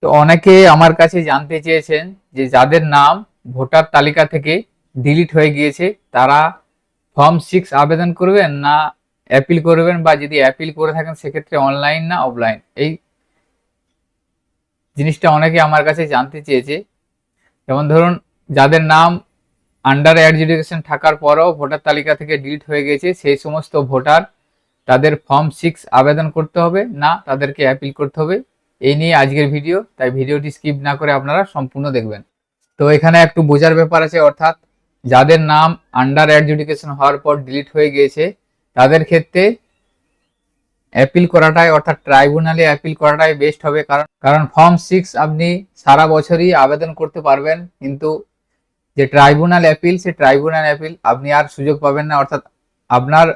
তো অনেকে আমার কাছে জানতে চেয়েছেন যে যাদের নাম ভোটার তালিকা থেকে ডিলিট হয়ে গিয়েছে তারা ফর্ম 6 আবেদন করবেন না অ্যাপিল করবেন, বা যদি অ্যাপিল করে থাকেন সেক্ষেত্রে অনলাইন না অফলাইন, এই জিনিসটা অনেকে আমার কাছে জানতে চেয়েছে। যেমন ধরুন, যাদের নাম আন্ডার অ্যাডজুডিকেশন থাকার পরও ভোটার তালিকা থেকে ডিলিট হয়ে গেছে, সেই সমস্ত ভোটার তাদের ফর্ম 6 আবেদন করতে হবে না তাদেরকে অ্যাপিল করতে হবে, এই নিয়ে আজকের ভিডিও। তাই ভিডিওটি স্কিপ না করে আপনারা সম্পূর্ণ দেখবেন। তো এখানে একটু বোঝার ব্যাপার আছে, অর্থাৎ যাদের নাম আন্ডার অ্যাডজুডিকেশন হওয়ার পর ডিলিট হয়ে গিয়েছে তাদের ক্ষেত্রে অ্যাপিল করাটাই, অর্থাৎ ট্রাইব্যুনালে অ্যাপিল করাটাই বেস্ট হবে। কারণ ফর্ম 6 আপনি সারা বছরই আবেদন করতে পারবেন, কিন্তু যে ট্রাইব্যুনাল অ্যাপিল, সেই ট্রাইব্যুনাল অ্যাপিল আপনি আর সুযোগ পাবেন না। অর্থাৎ আপনার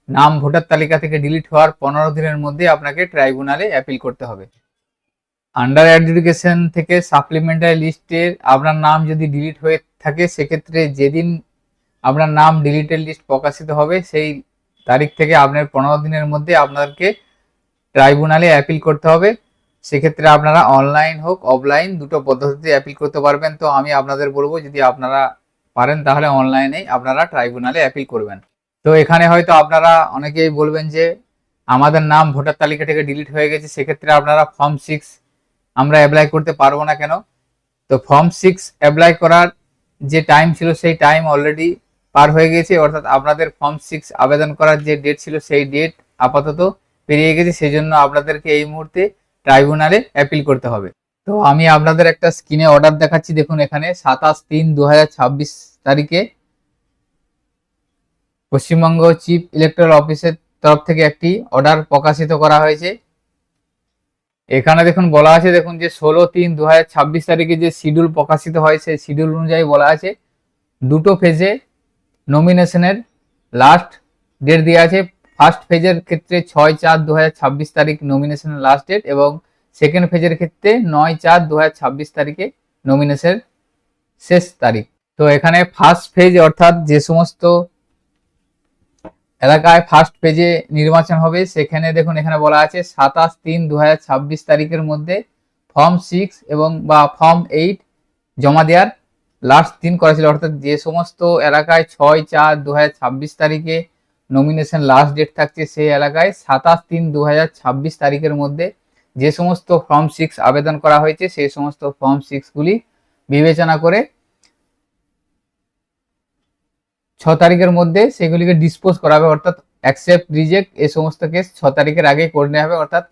নাম ভোটার তালিকা থেকে ডিলিট হওয়ার 15 দিনের মধ্যে আপনাকে ট্রাইব্যুনালে অ্যাপিল করতে হবে। আন্ডার অ্যাডজুডিকেশন থেকে সাপ্লিমেন্টারি লিস্টের আপনার নাম যদি ডিলিট হয়ে থাকে, সেক্ষেত্রে যেদিন আপনার নাম ডিলিটেড লিস্ট প্রকাশিত হবে সেই তারিখ থেকে আপনার 15 দিনের মধ্যে আপনাকে ট্রাইব্যুনালে অ্যাপিল করতে হবে। সেক্ষেত্রে আপনারা অনলাইন হোক অফলাইন দুটো পদ্ধতিতে অ্যাপিল করতে পারবেন। তো আমি আপনাদের বলবো, যদি আপনারা পারেন তাহলে অনলাইনেই আপনারা ট্রাইব্যুনালে অ্যাপিল করবেন। তো এখানে হয়তো আপনারা অনেকেই বলবেন যে আমাদের নাম ভোটার তালিকা থেকে ডিলিট হয়ে গেছে, সেক্ষেত্রে আপনারা ফর্ম 6 আমরা অ্যাপ্লাই করতে পারবো না কেন? তো ফর্ম 6 অ্যাপ্লাই করার যে টাইম ছিল সেই টাইম অলরেডি পার হয়ে গেছে, অর্থাৎ আপনাদের ফর্ম 6 আবেদন করার যে ডেট ছিল সেই ডেট আপাতত পেরিয়ে গেছে। সেই জন্য আপনাদেরকে এই মুহূর্তে ট্রাইব্যুনালে অ্যাপিল করতে হবে। তো আমি আপনাদের একটা স্ক্রিনে অর্ডার দেখাচ্ছি, দেখুন এখানে 27/3/2026 তারিখে পশ্চিমবঙ্গ চিফ ইলেকট্রাল অফিসের তরফ থেকে একটি অর্ডার প্রকাশিত করা হয়েছে। এখানে দেখুন বলা আছে, দেখুন যে 16/3/2026 তারিখে যে শিডিউল প্রকাশিত হয় সেই শিডিউল অনুযায়ী বলা আছে দুটো ফেজে নমিনেশনের লাস্ট ডেট দেওয়া আছে। ফার্স্ট ফেজের ক্ষেত্রে 6/4/2026 তারিখ নমিনেশনের লাস্ট ডেট, এবং সেকেন্ড ফেজের ক্ষেত্রে 9/4/2026 তারিখে নমিনেশনের শেষ তারিখ। তো এখানে ফার্স্ট ফেজ, অর্থাৎ যে সমস্ত এলাকায় ফার্স্ট পেজে নির্বাচন হবে, সেখানে দেখুন এখানে বলা আছে 27/3/2026 তারিখের মধ্যে ফর্ম 6 এবং বা ফর্ম 8 জমা দেওয়ার লাস্ট দিন করা ছিল। অর্থাৎ যে সমস্ত এলাকায় 6/4/2026 তারিখে নমিনেশন লাস্ট ডেট থাকছে, সেই এলাকায় 27/3/2026 তারিখের মধ্যে যে সমস্ত ফর্ম 6 আবেদন করা হয়েছে সেই সমস্ত ফর্ম 6 গুলি বিবেচনা করে 6 তারিখের মধ্যে সেগুলিকে ডিসপোজ করা হবে, অর্থাৎ অ্যাকসেপ্ট রিজেক্ট এই সমস্ত কেস 6 তারিখের আগে করে নেওয়া হবে। অর্থাৎ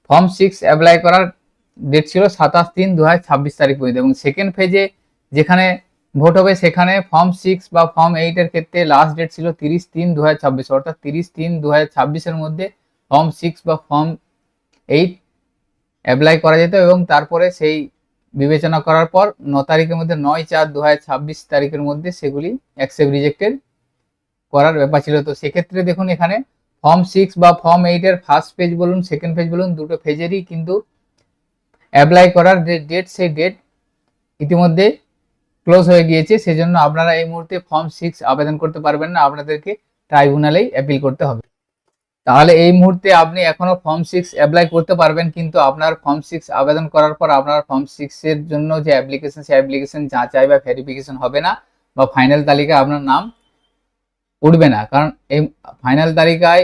ফর্ম 6 অ্যাপ্লাই করার ডেট ছিল 27/3/2026 তারিখ পর্যন্ত, এবং সেকেন্ড ফেজে যেখানে ভোট হবে সেখানে ফর্ম 6 বা ফর্ম 8 এর ক্ষেত্রে লাস্ট ডেট ছিল 30/3/2026, অর্থাৎ 30/3/2026 এর মধ্যে ফর্ম 6 বা ফর্ম 8 অ্যাপ্লাই করা যেত, এবং তারপরে সেই বিবেচনা করার পর 9 তারিখের মধ্যে 9/4/2026 তারিখের মধ্যে সেগুলি অ্যাকসেপ্ট রিজেক্টেড করার ব্যাপার ছিল। তো সেক্ষেত্রে দেখুন এখানে ফর্ম 6 বা ফর্ম 8 এর ফার্স্ট পেজ বলুন সেকেন্ড পেজ বলুন দুটো পেজেরই কিন্তু অ্যাপ্লাই করার যে ডেট সেই ডেট ইতিমধ্যে ক্লোজ হয়ে গিয়েছে। সেজন্য আপনারা এই মুহূর্তে ফর্ম 6 আবেদন করতে পারবেন না, আপনাদেরকে ট্রাইব্যুনালেই অ্যাপিল করতে হবে। তাহলে এই মুহূর্তে আপনি এখনো ফর্ম 6 অ্যাপ্লাই করতে পারবেন, কিন্তু আপনার ফর্ম 6 আবেদন করার পর আপনার ফর্ম 6 এর জন্য যে অ্যাপ্লিকেশন সেই অ্যাপ্লিকেশন যাচাই বা ভেরিফিকেশন হবে না, বা ফাইনাল তালিকায় আপনার নাম উঠবে না। কারণ এই ফাইনাল তালিকায়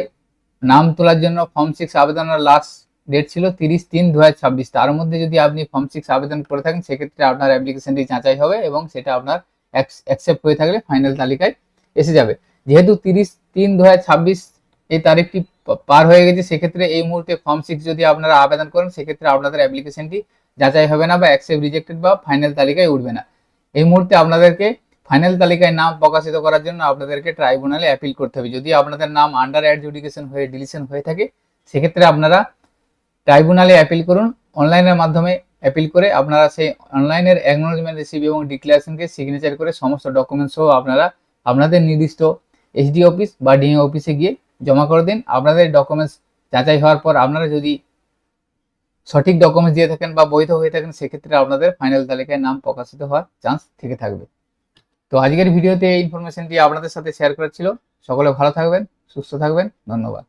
নাম তোলার জন্য ফর্ম 6 আবেদনের লাস্ট ডেট ছিল 30/3/2026। তার মধ্যে যদি আপনি ফর্ম 6 আবেদন করে থাকেন সেক্ষেত্রে আপনার অ্যাপ্লিকেশনটি যাচাই হবে এবং সেটা আপনার অ্যাকসেপ্ট হয়ে থাকলে ফাইনাল তালিকায় এসে যাবে। যেহেতু 30/3/2026 এই তারিখটি পার হয়ে গেছে, সেক্ষেত্রে এই মুহূর্তে ফর্ম 6 যদি আপনারা আবেদন করেন সেক্ষেত্রে আপনাদের অ্যাপ্লিকেশনটি যাচাই হবে না, বা অ্যাকসেপ্ট রিজেক্টেড বা ফাইনাল তালিকায় উঠবে না। এই মুহূর্তে আপনাদেরকে ফাইনাল তালিকায় নাম প্রকাশিত করার জন্য আপনাদেরকে ট্রাইব্যুনালে অ্যাপিল করতে হবে। যদি আপনাদের নাম আন্ডার অ্যাডজুডিকেশন হয়ে ডিলিশন হয়ে থাকে সেক্ষেত্রে আপনারা ট্রাইব্যুনালে অ্যাপিল করুন। অনলাইনের মাধ্যমে অ্যাপিল করে আপনারা সেই অনলাইনের অ্যাকনোলেজমেন্ট রিসিভ এবং ডিক্লারেশনকে সিগনেচার করে সমস্ত ডকুমেন্টস সহ আপনারা আপনাদের নির্দিষ্ট এসডি অফিস বা ডিএ অফিসে গিয়ে জমা করে দিন। আপনাদের ডকুমেন্টস যাচাই হওয়ার পর আপনারা যদি সঠিক ডকুমেন্টস দিয়ে থাকেন বা বৈধ হয়ে থাকেন সেক্ষেত্রে আপনাদের ফাইনাল তালিকায় নাম প্রকাশিত হওয়ার চান্স থেকে থাকবে। তো আজকের ভিডিওতে এই ইনফরমেশনটি আপনাদের সাথে শেয়ার করা ছিল। সকলে ভালো থাকবেন, সুস্থ থাকবেন, ধন্যবাদ।